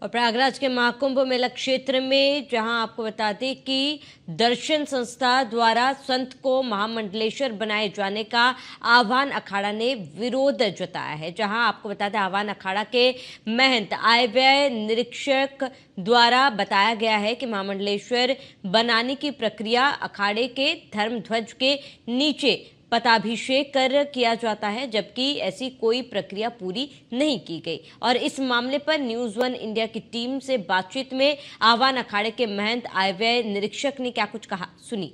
और प्रयागराज के महाकुंभ मेला क्षेत्र में जहां आपको बता दें कि दर्शन संस्था द्वारा संत को महामंडलेश्वर बनाए जाने का आह्वान अखाड़ा ने विरोध जताया है। जहां आपको बता दें आह्वान अखाड़ा के महंत आय व्यय निरीक्षक द्वारा बताया गया है कि महामंडलेश्वर बनाने की प्रक्रिया अखाड़े के धर्म ध्वज के नीचे पटाभिषेक कर किया जाता है, जबकि ऐसी कोई प्रक्रिया पूरी नहीं की गई। और इस मामले पर न्यूज वन इंडिया की टीम से बातचीत में आह्वान अखाड़े के महंत आय व्यय निरीक्षक ने क्या कुछ कहा, सुनी।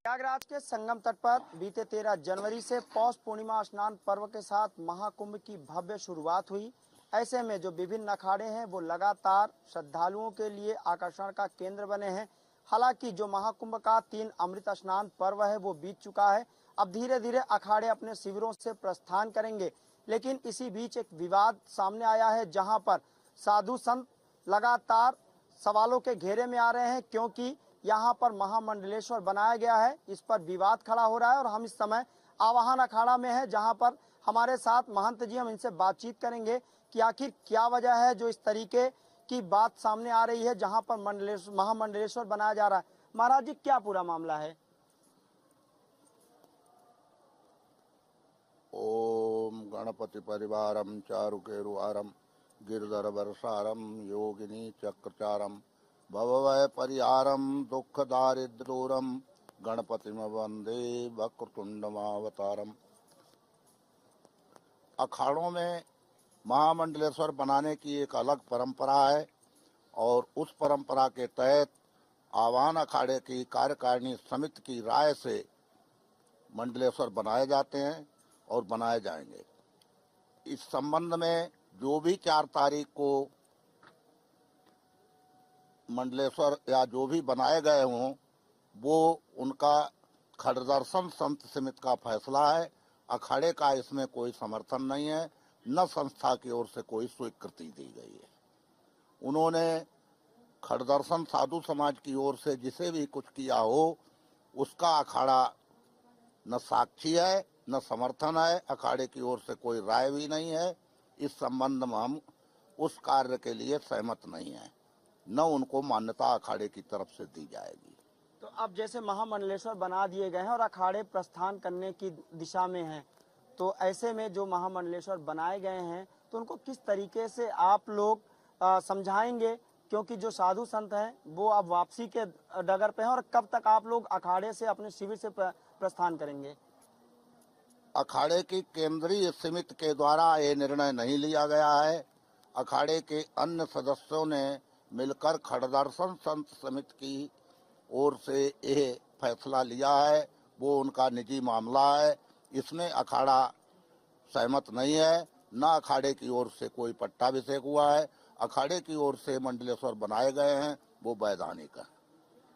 प्रयागराज के संगम तट पर बीते 13 जनवरी से पौष पूर्णिमा स्नान पर्व के साथ महाकुंभ की भव्य शुरुआत हुई। ऐसे में जो विभिन्न अखाड़े हैं वो लगातार श्रद्धालुओं के लिए आकर्षण का केंद्र बने हैं। हालांकि जो महाकुंभ का 3 अमृत स्नान पर्व है वो बीत चुका है। अब धीरे धीरे अखाड़े अपने शिविरों से प्रस्थान करेंगे, लेकिन इसी बीच एक विवाद सामने आया है, जहां पर साधु संत लगातार सवालों के घेरे में आ रहे हैं, क्योंकि यहाँ पर महामंडलेश्वर बनाया गया है। इस पर विवाद खड़ा हो रहा है और हम इस समय आवाहन अखाड़ा में है, जहाँ पर हमारे साथ महंत जी, हम इनसे बातचीत करेंगे कि आखिर क्या वजह है जो इस तरीके की बात सामने आ रही है, जहाँ पर महामंडलेश्वर बनाया जा रहा है। महाराज जी, क्या पूरा मामला है? ओम गणपति परिवारम चारुकेरुवारम गिरधर वर्षारम योगिनी चक्रचारम भवभय परिहारम दुख दारिद्रोरम गणपति वंदे वक्रतुंडमावतारम। अखाड़ों में महामंडलेश्वर बनाने की एक अलग परंपरा है और उस परंपरा के तहत आवाहन अखाड़े की कार्यकारिणी समिति की राय से मंडलेश्वर बनाए जाते हैं और बनाए जाएंगे। इस संबंध में जो भी 4 तारीख को मंडलेश्वर या जो भी बनाए गए हों, वो उनका खड़दर्शन संत समिति का फैसला है। अखाड़े का इसमें कोई समर्थन नहीं है, न संस्था की ओर से कोई स्वीकृति दी गई है। उन्होंने खड़दर्शन साधु समाज की ओर से जिसे भी कुछ किया हो, उसका अखाड़ा न साक्षी है न समर्थन है। अखाड़े की ओर से कोई राय भी नहीं है। इस संबंध में हम उस कार्य के लिए सहमत नहीं है, न उनको मान्यता अखाड़े की तरफ से दी जाएगी। तो अब जैसे महामंडलेश्वर बना दिए गए हैं और अखाड़े प्रस्थान करने की दिशा में हैं, तो ऐसे में जो महामंडलेश्वर बनाए गए हैं तो उनको किस तरीके से आप लोग समझाएंगे, क्योंकि जो साधु संत हैं वो अब वापसी के डगर पे हैं, और कब तक आप लोग अखाड़े से अपने शिविर से प्रस्थान करेंगे? अखाड़े की केंद्रीय समिति के द्वारा ये निर्णय नहीं लिया गया है। अखाड़े के अन्य सदस्यों ने मिलकर खड़दर्शन संत समिति की ओर से यह फैसला लिया है। वो उनका निजी मामला है, इसमें अखाड़ा सहमत नहीं है। न अखाड़े की ओर से कोई पट्टाभिषेक हुआ है। अखाड़े की ओर से मंडलेश्वर बनाए गए हैं, वो वैधानिक है।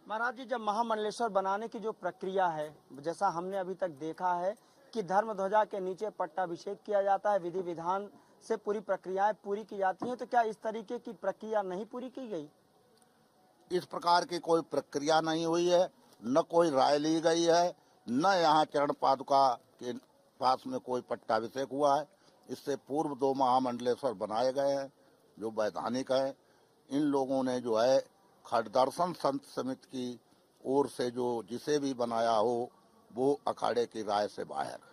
महाराज जी, जब महामंडलेश्वर बनाने की जो प्रक्रिया है, जैसा हमने अभी तक देखा है कि धर्म ध्वजा के नीचे पट्टाभिषेक किया जाता है, विधि विधान से पूरी प्रक्रियाएं पूरी की जाती हैं, तो क्या इस तरीके की प्रक्रिया नहीं पूरी की गई? इस प्रकार की कोई प्रक्रिया नहीं हुई है, न कोई राय ली गई है, न यहाँ चरण पादुका के पास में कोई पट्टाभिषेक हुआ है। इससे पूर्व 2 महामंडलेश्वर बनाए गए हैं जो वैधानिक है। इन लोगों ने जो है खड़दर्शन संत समिति की ओर से जो जिसे भी बनाया हो, वो अखाड़े की राय से बाहर है।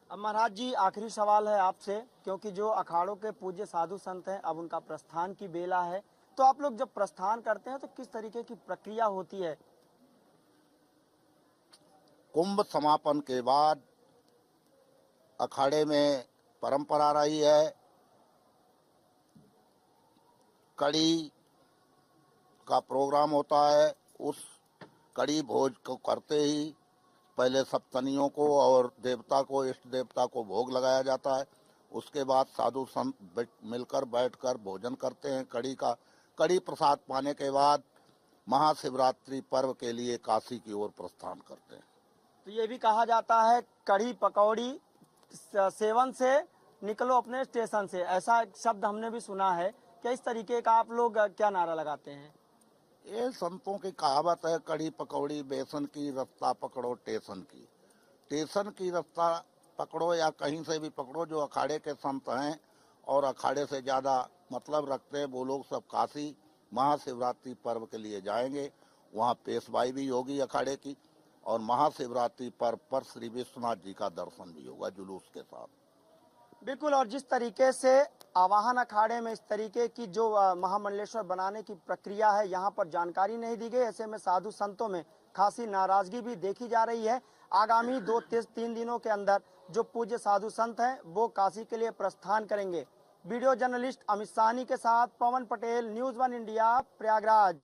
अब महाराज जी, आखिरी सवाल है आपसे, क्योंकि जो अखाड़ों के पूज्य साधु संत हैं अब उनका प्रस्थान की बेला है, तो आप लोग जब प्रस्थान करते हैं तो किस तरीके की प्रक्रिया होती है? कुंभ समापन के बाद अखाड़े में परंपरा रही है, कड़ी का प्रोग्राम होता है। उस कड़ी भोज को करते ही पहले सप्तनियों को और देवता को, इष्ट देवता को भोग लगाया जाता है। उसके बाद साधु संत मिलकर बैठकर भोजन करते हैं। कड़ी प्रसाद पाने के बाद महाशिवरात्रि पर्व के लिए काशी की ओर प्रस्थान करते हैं। तो ये भी कहा जाता है कड़ी पकौड़ी सेवन से निकलो अपने स्टेशन से, ऐसा शब्द हमने भी सुना है। क्या इस तरीके का आप लोग क्या नारा लगाते हैं? ये संतों की कहावत है, कड़ी पकौड़ी बेसन की, रास्ता पकड़ो टेशन की। टेशन की रास्ता पकड़ो या कहीं से भी पकड़ो, जो अखाड़े के संत हैं और अखाड़े से ज़्यादा मतलब रखते हैं वो लोग सब काशी महाशिवरात्रि पर्व के लिए जाएंगे। वहाँ पेशवाई भी होगी अखाड़े की और महाशिवरात्रि पर्व पर श्री विश्वनाथ जी का दर्शन भी होगा जुलूस के साथ। बिल्कुल। और जिस तरीके से आवाहन अखाड़े में इस तरीके की जो महामंडलेश्वर बनाने की प्रक्रिया है, यहाँ पर जानकारी नहीं दी गई, ऐसे में साधु संतों में खासी नाराजगी भी देखी जा रही है। आगामी 2-3 दिनों के अंदर जो पूज्य साधु संत हैं वो काशी के लिए प्रस्थान करेंगे। वीडियो जर्नलिस्ट अमित साहनी के साथ पवन पटेल, न्यूज़ 1 इंडिया, प्रयागराज।